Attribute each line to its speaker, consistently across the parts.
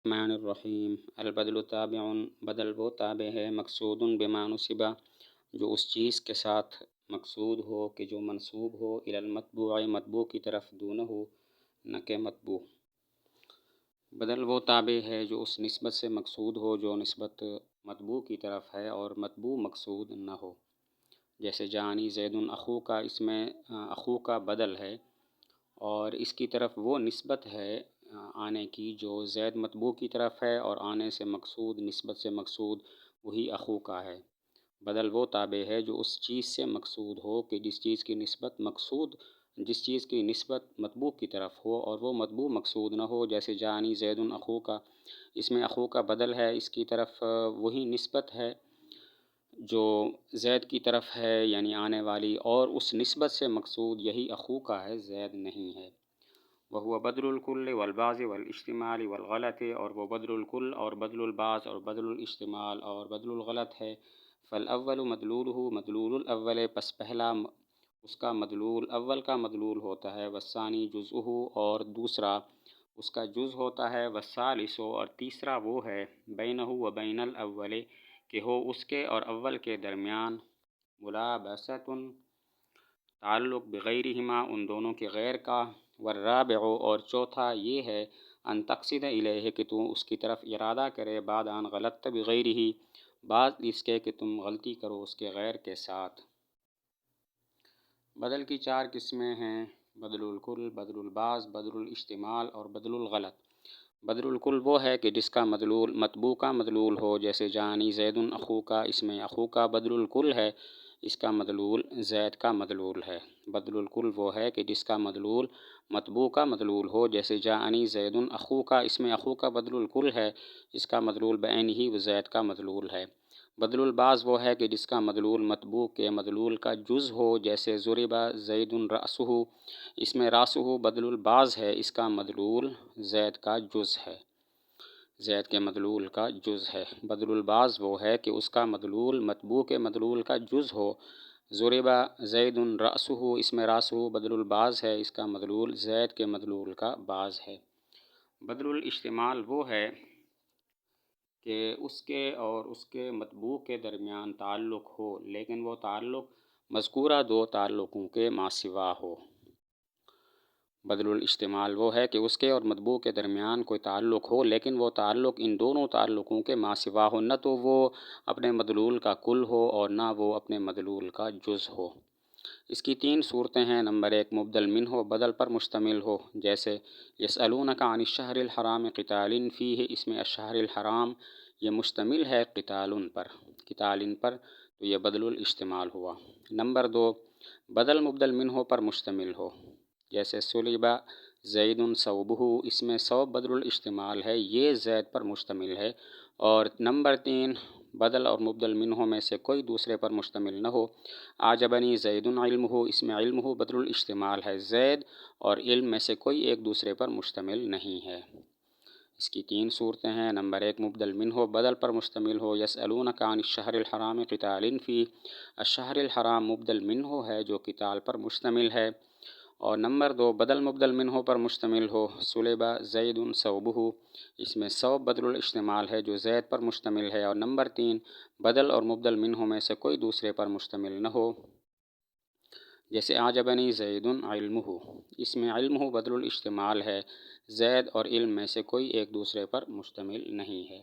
Speaker 1: الرحمن الرحیم البدل تابع، بدل وہ تابع ہے مقصود بما نصب جو اس چیز کے ساتھ مقصود ہو کہ جو منسوب ہو الی المطبوع مطبوع کی طرف دونہ ہو نہ کہ مطبوع۔ بدل وہ تابع ہے جو اس نسبت سے مقصود ہو جو نسبت مطبوع کی طرف ہے اور مطبوع مقصود نہ ہو۔ جیسے جانی زید اخو کا، اس میں اخو کا بدل ہے اور اس کی طرف وہ نسبت ہے آنے کی جو زید مطبوع کی طرف ہے، اور آنے سے مقصود نسبت سے مقصود وہی اخو کا ہے۔ بدل وہ تابع ہے جو اس چیز سے مقصود ہو کہ جس چیز کی نسبت مطبوع کی طرف ہو اور وہ مطبوع مقصود نہ ہو۔ جیسے جانی زید اخو کا، اس میں اخو کا بدل ہے، اس کی طرف وہی نسبت ہے جو زید کی طرف ہے یعنی آنے والی، اور اس نسبت سے مقصود یہی اخو کا ہے، زید نہیں ہے۔ وہو بدل الکل والبعض والاجتماع والغلط، اور وہ بدل الکل اور بدل البعض اور بدل الاجتماع اور بدل الغلط ہے۔ فالاول مدلولہ، مدلول الاول پس پہلا اس کا مدلول اول کا مدلول ہوتا ہے، والثانی جزءہ اور دوسرا اس کا جز ہوتا ہے، والثالث اور تیسرا وہ ہے بینہ و بین الاول کہ ہو اس کے اور اول کے درمیان ملابسۃ تعلق بغیرہما ان دونوں کے غیر کا، والرابع اور چوتھا یہ ہے ان تقصد الیہ کہ تو اس کی طرف ارادہ کرے، بعد ان غلطت بغیرہ بعد اس کے کہ تم غلطی کرو اس کے غیر کے ساتھ۔ بدل کی چار قسمیں ہیں: بدل الکل، بدل البعض، بدل الاجتماع اور بدل الغلط۔ بدل الکل وہ ہے کہ جس کا مدلول مطبوع کا مدلول ہو، جیسے جانی زید اخو کا، اس میں اخو کا بدل الکل ہے، اس کا مدلول زید کا مدلول ہے۔ بدل الکل وہ ہے کہ جس کا مدلول مطبوع کا مدلول ہو، جیسے جانی زید اخو کا، اس میں اخو کا بدل الکل ہے، اس کا مدلول بعینہ و زید کا مدلول ہے۔ بدل البعض وہ ہے کہ جس کا مدلول مطبوع کے مدلول کا جز ہو، جیسے ضرب زید رأسہ، اس میں رأسہ بدل البعض ہے، اس کا مدلول زید کا جز ہے، زید کے مدلول کا جز ہے۔ بدل البعض وہ ہے کہ اس کا مدلول مطبوع کے مدلول کا جز ہو، ضرب زید رأسہ، اس میں رأسہ بدل البعض ہے، اس کا مدلول زید کے مدلول کا بعض ہے۔ بدل الاجتماع وہ ہے کہ اس کے اور اس کے مطبوع کے درمیان تعلق ہو، لیکن وہ تعلق مذکورہ دو تعلقوں کے ما سوا ہو۔ بدل الاجتماع وہ ہے کہ اس کے اور مطبوع کے درمیان کوئی تعلق ہو، لیکن وہ تعلق ان دونوں تعلقوں کے ما سوا ہو، نہ تو وہ اپنے مدلول کا کل ہو اور نہ وہ اپنے مدلول کا جز ہو۔ اس کی تین صورتیں ہیں: نمبر ایک مبدل منہ، بدل پر مشتمل ہو، جیسے یسألونک عن الشہر الحرام قتال فیہ، اس میں الشہر الحرام یہ مشتمل ہے قتال پر، تو یہ بدل الاجتماع ہوا۔ نمبر دو بدل مبدل منہ پر مشتمل ہو، جیسے صلب زید ثوبہ، اس میں ثوب بدل الاجتماع ہے، یہ زید پر مشتمل ہے۔ اور نمبر تین بدل اور مبدل منہ میں سے کوئی دوسرے پر مشتمل نہ ہو، اعجبنی زید علمہ، اس میں علمہ بدل الاجتماع ہے، زید اور علم میں سے کوئی ایک دوسرے پر مشتمل نہیں ہے۔ اس کی تین صورتیں ہیں: نمبر ایک مبدل منہ بدل پر مشتمل ہو، یسألونک عن الشہر الحرام قتال فیہ، الشہر الحرام مبدل منہ ہے جو قتال پر مشتمل ہے۔ اور نمبر دو بدل مبدل منہ پر مشتمل ہو، صلب زید ثوبہ، اس میں ثوب بدل الاجتماع ہے جو زید پر مشتمل ہے۔ اور نمبر تین بدل اور مبدل منہ میں سے کوئی دوسرے پر مشتمل نہ ہو، جیسے اعجبنی زید علمہ، اس میں علمہ بدل الاجتماع ہے، زید اور علم میں سے کوئی ایک دوسرے پر مشتمل نہیں ہے۔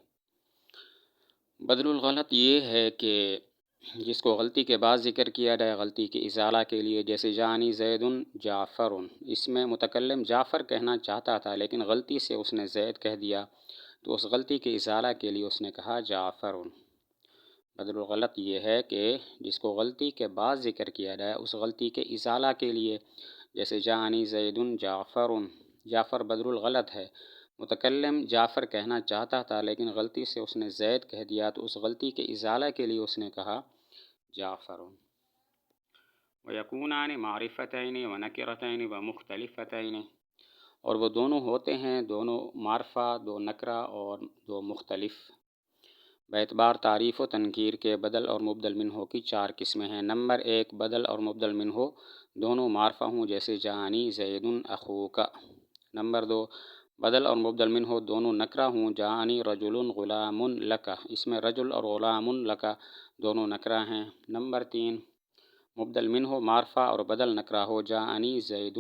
Speaker 1: بدل الغلط یہ ہے کہ جس کو غلطی کے بعد ذکر کیا جائے غلطی کی ازالہ کے لیے، جیسے جانی زید جعفر، اس میں متکلم جعفر کہنا چاہتا تھا لیکن غلطی سے اس نے زید کہہ دیا، تو اس غلطی کی ازالہ کے لیے اس نے کہا جعفر۔ بدل الغلط یہ ہے کہ جس کو غلطی کے بعد ذکر کیا جائے اس غلطی کے ازالہ کے لیے، جیسے جانی زید جعفر، جعفر بدل الغلط ہے، متکلم جعفر کہنا چاہتا تھا لیکن غلطی سے اس نے زید کہہ دیا، تو اس غلطی کے ازالہ کے لیے اس نے کہا جعفر۔ وَيَكُونَانِ مَعْرِفَتَيْنِ وَنَكِرَتَيْنِ وَمُخْتَلِفَتَيْنِ، اور وہ دونوں ہوتے ہیں، دونوں معرفہ، دو نکرہ اور دو مختلف۔ باعتبار تعریف و تنکیر کے بدل اور مبدل منہ کی چار قسمیں ہیں: نمبر ایک بدل اور مبدل منہ دونوں معرفہ ہوں، جیسے جانی زید اخوک۔ نمبر دو بدل اور مبدل منہ دونوں نکرہ ہوں، جاءنی رجل غلام لک، اس میں رجل اور غلام لک دونوں نکرہ ہیں۔ نمبر 3، مبدل منہ معرفہ اور بدل نکرہ ہو، جاءنی زید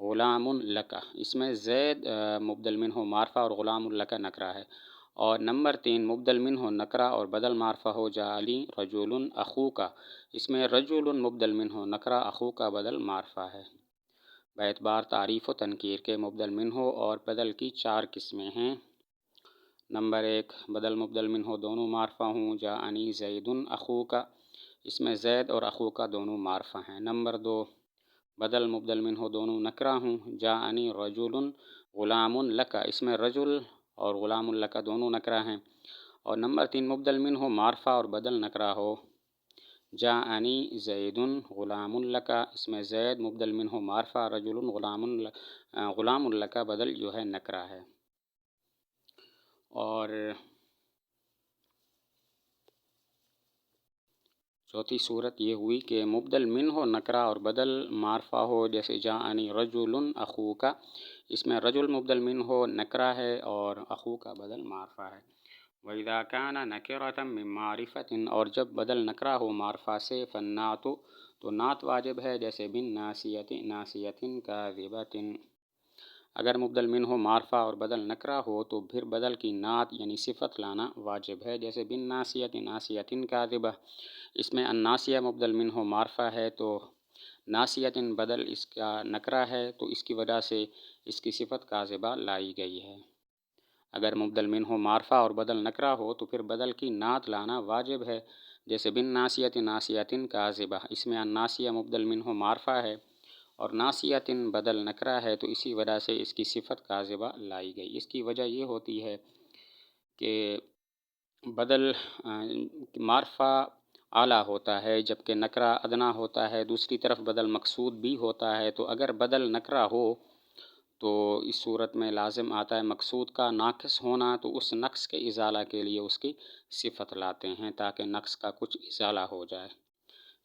Speaker 1: غلام لک، اس میں زید مبدل منہ معرفہ اور غلام لک نکرہ ہے۔ اور نمبر 3، مبدل منہ نکرہ اور بدل معرفہ ہو، جاءنی رجل اخوک، اس میں رجل مبدل منہ نکرہ، اخوک بدل معرفہ ہے۔ باعتبار تعریف و تنکیر کے مبدل منہ اور بدل کی 4 قسمیں ہیں۔ نمبر 1، بدل مبدل منہ دونوں معرفہ ہوں، جاءنی زید اخوک، اس میں زید اور اخوک دونوں معرفہ ہیں۔ نمبر 2، بدل مبدل منہ دونوں نکرہ ہوں، جاءنی رجل غلام لک، اس میں رجل اور غلام لک دونوں نکرہ ہیں۔ اور نمبر 3، مبدل منہ معرفہ اور بدل نکرہ ہو، جاءنی زید غلام لک، اس میں زید مبدل منہ معرفہ، رجل غلام لک بدل جو ہے نکرہ ہے۔ اور چوتھی صورت یہ ہوئی کہ مبدل منہ نکرہ اور بدل معرفہ ہو، جیسے جاءنی رجل اخوک، اس میں رجل مبدل منہ نکرہ ہے اور اخوک بدل معرفہ ہے۔ وَإِذَا كَانَ نَكِرَةً مِّن مَّعْرِفَةٍ، اور جب بدل نکرہ ہو معرفہ سے، فالنعت، تو نعت واجب ہے، جیسے بالناسیۃ ناسیۃ کاذبۃ۔ اگر مبدل منہ معرفہ اور بدل نکرہ ہو تو پھر بدل کی نعت یعنی صفت لانا واجب ہے، جیسے بالناسیۃ ناسیۃ کاذبہ۔ اس میں الناسیہ مبدل منہ معرفہ ہے تو ناسیۃ بدل اس کا نکرہ ہے، تو اس کی وجہ سے اس کی صفت کاذبہ لائی گئی ہے۔ اگر مبدل منہ معرفہ اور بدل نکرہ ہو تو پھر بدل کی نعت لانا واجب ہے، جیسے بالناسیۃ ناسیۃ کاذبہ۔ اس میں الناسیہ مبدل منہ معرفہ ہے اور ناسیۃ بدل نکرہ ہے، تو اسی وجہ سے اس کی صفت کاذبہ لائی گئی۔ اس کی وجہ یہ ہوتی ہے کہ بدل معرفہ اعلیٰ ہوتا ہے جبکہ نکرہ ادنیٰ ہوتا ہے، دوسری طرف بدل مقصود بھی ہوتا ہے، تو اگر بدل نکرہ ہو تو اس صورت میں لازم آتا ہے مقصود کا ناقص ہونا، تو اس نقص کے ازالہ کے لیے اس کی صفت لاتے ہیں تاکہ نقص کا کچھ ازالہ ہو جائے۔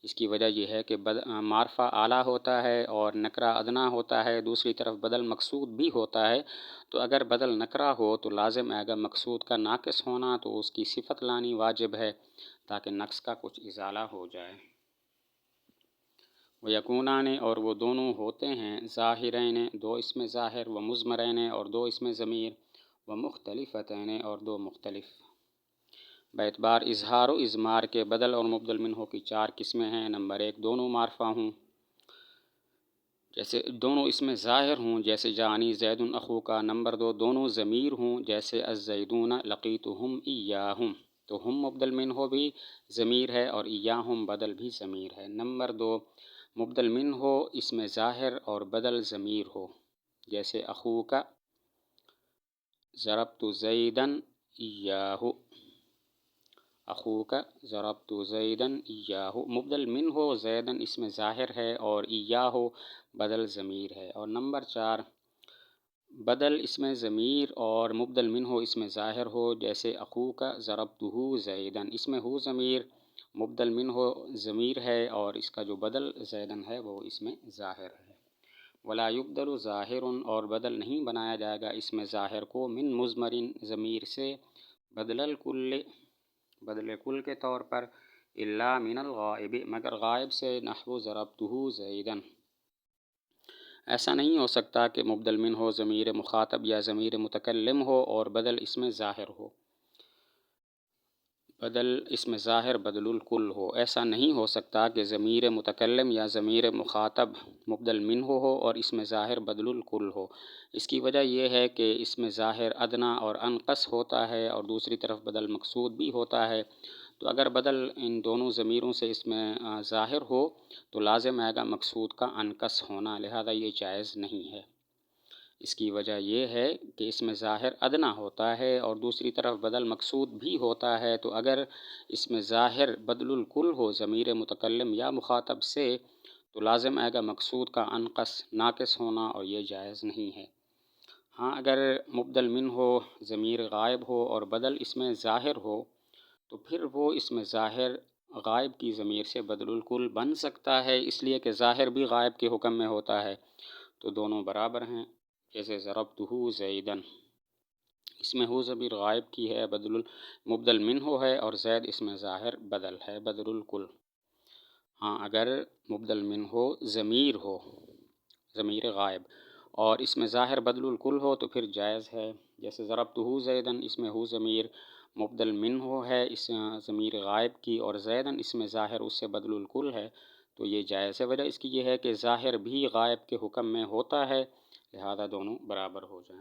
Speaker 1: اس کی وجہ یہ ہے کہ معرفہ اعلیٰ ہوتا ہے اور نکرہ ادنیٰ ہوتا ہے، دوسری طرف بدل مقصود بھی ہوتا ہے، تو اگر بدل نکرہ ہو تو لازم آئے گا مقصود کا ناقص ہونا، تو اس کی صفت لانی واجب ہے تاکہ نقص کا کچھ ازالہ ہو جائے۔ وَيَكُونَانِ، اور وہ دونوں ہوتے ہیں، ظاہرین، دو اسم ظاہر، ومضمرین، اور دو اسم ضمیر، ومختلفتین، اور دو مختلف۔ باعتبار اظہار و اضمار کے بدل اور مبدل منہ کی 4 قسمیں ہیں۔ نمبر 1، دونوں معرفہ ہوں، جیسے دونوں اسم ظاہر ہوں، جیسے جاءنی زید اخوک۔ نمبر 2، دونوں ضمیر ہوں، جیسے الزیدون لقیتہم ایاہم، تو ہم مبدل منہ بھی ضمیر ہے اور ایاہم بدل بھی ضمیر ہے۔ نمبر 2، مبدل منہ اسم ظاہر اور بدل ضمیر ہو، جیسے اخوک ضربت زیدا ایاہ، اخوک ضربت زیدا ایاہ، مبدل منہ زیدن اسم ظاہر ہے اور ایاہ بدل ضمیر ہے۔ اور نمبر 4، بدل اسم ضمیر اور مبدل منہ اسم ظاہر ہو، جیسے اخوک ضربتہ زیدا، اس میں ہو ضمیر مبدل منہ ضمیر ہے اور اس کا جو بدل زیدن ہے وہ اسم ظاہر ہے۔ ولا یبدل ظاہر، اور بدل نہیں بنایا جائے گا اسم ظاہر کو، من مضمر ضمیر سے، بدل کل کے طور پر، الا من الغائب، مگر غائب سے، نحو ضربتہ زیدا۔ ایسا نہیں ہو سکتا کہ مبدل منہ ضمیر مخاطب یا ضمیر متکلم ہو اور بدل اسم ظاہر ہو، بدل اسم ظاہر بدل الکل ہو۔ ایسا نہیں ہو سکتا کہ ضمیر متکلم یا ضمیر مخاطب مبدل منہ ہو اور اسم ظاہر بدل الکل ہو۔ اس کی وجہ یہ ہے کہ اسم ظاہر ادنیٰ اور انقص ہوتا ہے اور دوسری طرف بدل مقصود بھی ہوتا ہے، تو اگر بدل ان دونوں ضمیروں سے اسم ظاہر ہو تو لازم آئے گا مقصود کا انقص ہونا، لہذا یہ جائز نہیں ہے۔ اس کی وجہ یہ ہے کہ اسم ظاہر ادنیٰ ہوتا ہے اور دوسری طرف بدل مقصود بھی ہوتا ہے، تو اگر اسم ظاہر بدل الکل ہو ضمیر متکلم یا مخاطب سے تو لازم آئے گا مقصود کا انقص ناقص ہونا، اور یہ جائز نہیں ہے۔ ہاں اگر مبدل منہ ہو ضمیر غائب ہو اور بدل اسم ظاہر ہو تو پھر وہ اسم ظاہر غائب کی ضمیر سے بدل الکل بن سکتا ہے، اس لیے کہ ظاہر بھی غائب کے حکم میں ہوتا ہے، تو دونوں برابر ہیں۔ جیسے ضربتہ زیدن، اس میں ہو ضمیر غائب کی ہے، مبدل من ہو ہے، اور زید اس میں ظاہر بدل ہے، بدل الکل۔ ہاں اگر مبدل من ہو، ضمیر ہو، ضمیر غائب، اور اس میں ظاہر بدل الکل ہو تو پھر جائز ہے، جیسے ضربتہ زیدن، اس میں ہو ضمیر مبدل من ہو ہے، اس ضمیر غائب کی، اور زیدن اس میں ظاہر اس سے بدل الکل ہے، تو یہ جائز ہے۔ وجہ اس کی یہ ہے کہ ظاہر بھی غائب کے حکم میں ہوتا ہے، لہذا دونوں برابر ہو جائیں۔